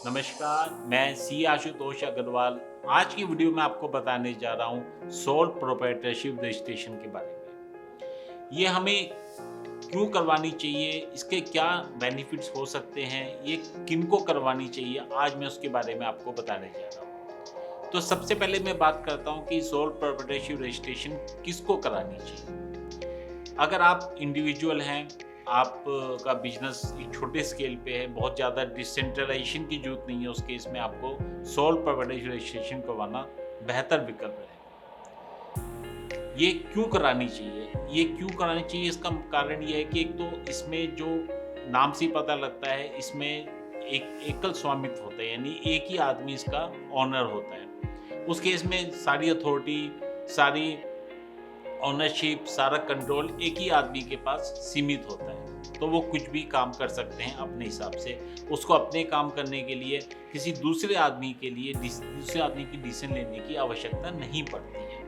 नमस्कार, मैं सी आशुतोष अग्रवाल। आज की वीडियो में आपको बताने जा रहा हूँ सोल प्रोप्राइटरशिप रजिस्ट्रेशन के बारे में। ये हमें क्यों करवानी चाहिए, इसके क्या बेनिफिट्स हो सकते हैं, ये किनको करवानी चाहिए, आज मैं उसके बारे में आपको बताने जा रहा हूँ। तो सबसे पहले मैं बात करता हूँ कि सोल प्रोप्राइटरशिप रजिस्ट्रेशन किसको करानी चाहिए। अगर आप इंडिविजुअल हैं, आप का बिजनेस एक छोटे स्केल पे है, बहुत ज़्यादा डिसेंट्रलाइजेशन की जरूरत नहीं है, उस केस में आपको सोल प्रोप्राइटरशिप रजिस्ट्रेशन करवाना बेहतर विकल्प रहेगा। ये क्यों करानी चाहिए? ये क्यों करानी चाहिए, इसका कारण ये है कि एक तो इसमें जो नाम से ही पता लगता है, इसमें एक एकल स्वामित्व होता है, यानी एक ही आदमी इसका ऑनर होता है। उस केस में सारी अथॉरिटी, सारी ओनरशिप, सारा कंट्रोल एक ही आदमी के पास सीमित होता है, तो वो कुछ भी काम कर सकते हैं अपने हिसाब से। उसको अपने काम करने के लिए किसी दूसरे आदमी के लिए दूसरे आदमी की डिसीजन लेने की आवश्यकता नहीं पड़ती है।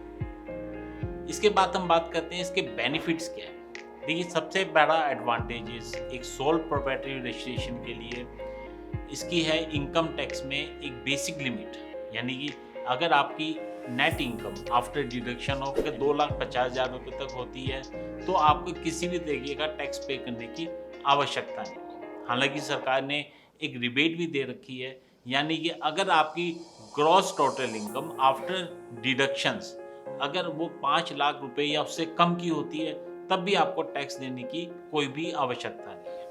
इसके बाद हम बात करते हैं इसके बेनिफिट्स क्या है। देखिए, सबसे बड़ा एडवांटेज एक सोल प्रोप्राइटरी रजिस्ट्रेशन के लिए इसकी है इनकम टैक्स में एक बेसिक लिमिट, यानी कि अगर आपकी net income after deduction of 2,50,000 रुपये तक होती है, तो आपको किसी भी तरीके का टैक्स पे करने की आवश्यकता नहीं है। हालांकि सरकार ने एक रिबेट भी दे रखी है, यानी कि अगर आपकी gross total income after deductions अगर वो 5 लाख रुपए या उससे कम की होती है, तब भी आपको टैक्स देने की कोई भी आवश्यकता नहीं है।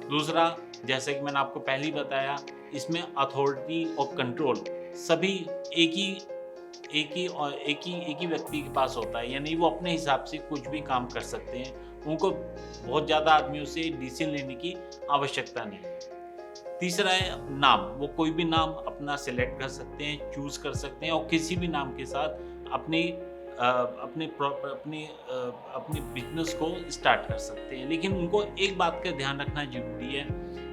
दूसरा, जैसे कि मैंने आपको पहले ही बताया, इसमें अथॉरिटी और कंट्रोल सभी एक ही व्यक्ति के पास होता है, यानी वो अपने हिसाब से कुछ भी काम कर सकते हैं। उनको बहुत ज़्यादा आदमियों से डिसीजन लेने की आवश्यकता नहीं है। तीसरा है नाम, वो कोई भी नाम अपना सिलेक्ट कर सकते हैं, चूज कर सकते हैं और किसी भी नाम के साथ अपने बिजनेस को स्टार्ट कर सकते हैं। लेकिन उनको एक बात का ध्यान रखना जरूरी है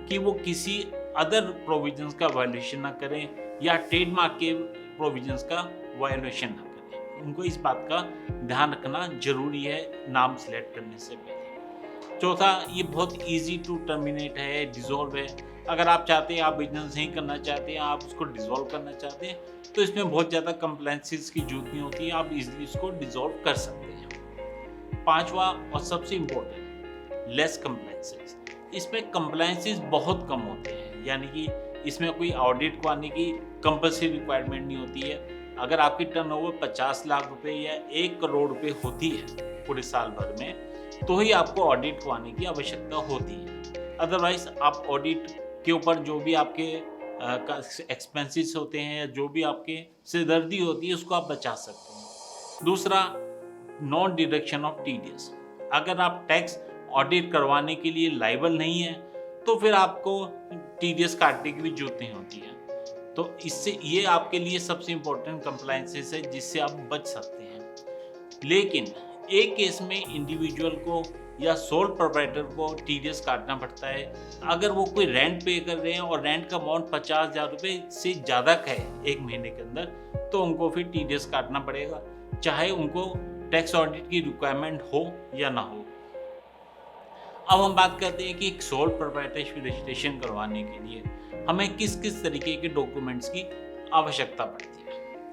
कि वो किसी अदर प्रोविजंस का वायलेशन ना करें या ट्रेडमार्क के प्रोविजंस का वायलेशन ना करें। उनको इस बात का ध्यान रखना जरूरी है नाम सेलेक्ट करने से पहले। चौथा, ये बहुत इजी टू टर्मिनेट है, डिसॉल्व है। अगर आप चाहते हैं, आप बिजनेस नहीं करना चाहते हैं, आप उसको डिसॉल्व करना चाहते हैं, तो इसमें बहुत ज़्यादा कंप्लायंसेस की जरूरत नहीं होती है, आप इजीली इसको डिसॉल्व कर सकते हैं। पांचवा और सबसे इम्पोर्टेंट, लेस कंप्लायंसेस। इसमें कंप्लायंसेस बहुत कम होते हैं, यानी कि इसमें कोई ऑडिट कराने की कंपल्सरी रिक्वायरमेंट नहीं होती है। अगर आपकी टर्नओवर 50 लाख रुपए या 1 करोड़ रुपए होती है पूरे साल भर में, तो ही आपको ऑडिट करवाने की आवश्यकता होती है। अदरवाइज आप ऑडिट के ऊपर जो भी आपके एक्सपेंसेस होते हैं या जो भी आपके सिरदर्दी होती है, उसको आप बचा सकते हैं। दूसरा, नॉन डिडक्शन ऑफ टीडीएस। अगर आप टैक्स ऑडिट करवाने के लिए लायबल नहीं है, तो फिर आपको टीडीएस काटने की भी जरूरत नहीं होती है। तो इससे ये आपके लिए सबसे इम्पोर्टेंट कंप्लायंसेस है जिससे आप बच सकते हैं। लेकिन एक केस में इंडिविजुअल को या सोल प्रोप्राइटर को टीडीएस काटना पड़ता है, अगर वो कोई रेंट पे कर रहे हैं और रेंट का अमाउंट 50,000 रुपये से ज़्यादा का है एक महीने के अंदर, तो उनको फिर टीडीएस काटना पड़ेगा, चाहे उनको टैक्स ऑडिट की रिक्वायरमेंट हो या ना हो। अब हम बात करते हैं कि एक सोल प्रोप्राइटरशिप रजिस्ट्रेशन करवाने के लिए हमें किस किस तरीके के डॉक्यूमेंट्स की आवश्यकता पड़ती है।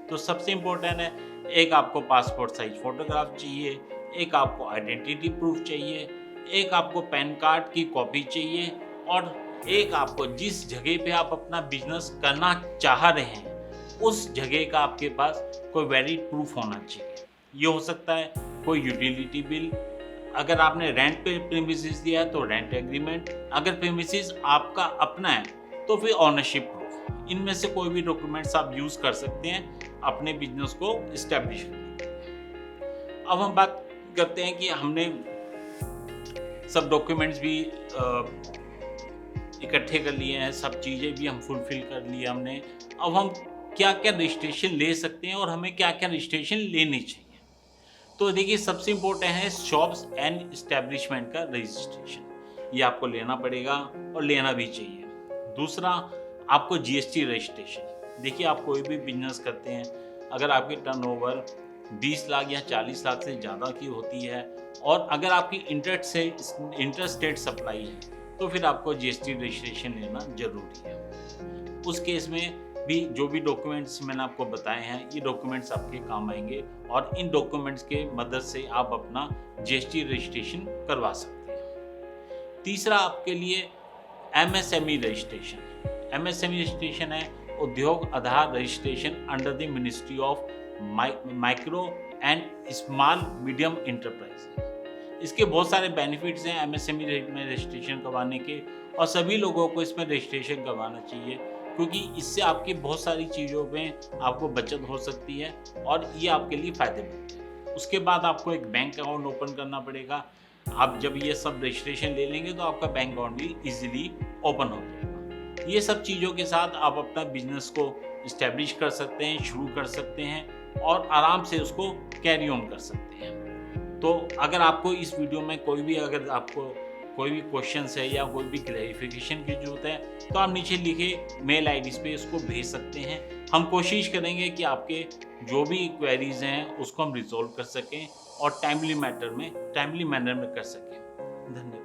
तो सबसे इम्पोर्टेंट है, एक आपको पासपोर्ट साइज फोटोग्राफ चाहिए, एक आपको आइडेंटिटी प्रूफ चाहिए, एक आपको पैन कार्ड की कॉपी चाहिए और एक आपको जिस जगह पे आप अपना बिजनेस करना चाह रहे हैं उस जगह का आपके पास कोई वैलिड प्रूफ होना चाहिए। ये हो सकता है कोई यूटिलिटी बिल, अगर आपने रेंट पे प्रीमिसेस दिया है तो रेंट एग्रीमेंट, अगर प्रीमिसेस आपका अपना है तो फिर ओनरशिप प्रूफ। इनमें से कोई भी डॉक्यूमेंट्स आप यूज कर सकते हैं अपने बिजनेस को इस्टेब्लिश करने के लिए। अब हम बात करते हैं कि हमने सब डॉक्यूमेंट्स भी इकट्ठे कर लिए हैं, सब चीज़ें भी हम फुलफिल कर लिए हमने। अब हम क्या क्या रजिस्ट्रेशन ले सकते हैं और हमें क्या क्या रजिस्ट्रेशन लेनी चाहिए। तो देखिए, सबसे इम्पोर्टेंट है शॉप्स एंड इस्टेब्लिशमेंट का रजिस्ट्रेशन, ये आपको लेना पड़ेगा और लेना भी चाहिए। दूसरा, आपको जीएसटी रजिस्ट्रेशन। देखिए, आप कोई भी बिजनेस करते हैं, अगर आपकी टर्नओवर 20 लाख या 40 लाख से ज़्यादा की होती है और अगर आपकी इंटर स्टेट सप्लाई है, तो फिर आपको जीएसटी रजिस्ट्रेशन लेना जरूरी है। उस केस में भी जो भी डॉक्यूमेंट्स मैंने आपको बताए हैं, ये डॉक्यूमेंट्स आपके काम आएंगे और इन डॉक्यूमेंट्स के मदद से आप अपना जीएसटी रजिस्ट्रेशन करवा सकते हैं। तीसरा आपके लिए एमएसएमई रजिस्ट्रेशन। एमएसएमई रजिस्ट्रेशन है Udyog Aadhaar registration under the Ministry of Micro and Small Medium Enterprise. इसके बहुत सारे बेनिफिट्स हैं एमएसएमई में रजिस्ट्रेशन करवाने के, और सभी लोगों को इसमें रजिस्ट्रेशन करवाना चाहिए, क्योंकि इससे आपकी बहुत सारी चीज़ों में आपको बचत हो सकती है और ये आपके लिए फ़ायदेमंद है। उसके बाद आपको एक बैंक अकाउंट ओपन करना पड़ेगा। आप जब ये सब रजिस्ट्रेशन ले लेंगे तो आपका बैंक अकाउंट भी इजीली ओपन हो जाएगा। ये सब चीज़ों के साथ आप अपना बिजनेस को इस्टेब्लिश कर सकते हैं, शुरू कर सकते हैं और आराम से उसको कैरी ऑन कर सकते हैं। तो अगर आपको इस वीडियो में अगर आपको कोई भी क्वेश्चंस है या कोई भी क्लैरिफिकेशन की जरूरत है तो आप नीचे लिखे मेल आईडीज़ पे इसको भेज सकते हैं। हम कोशिश करेंगे कि आपके जो भी क्वेरीज हैं उसको हम रिजॉल्व कर सकें और टाइमली मैनर में कर सकें। धन्यवाद।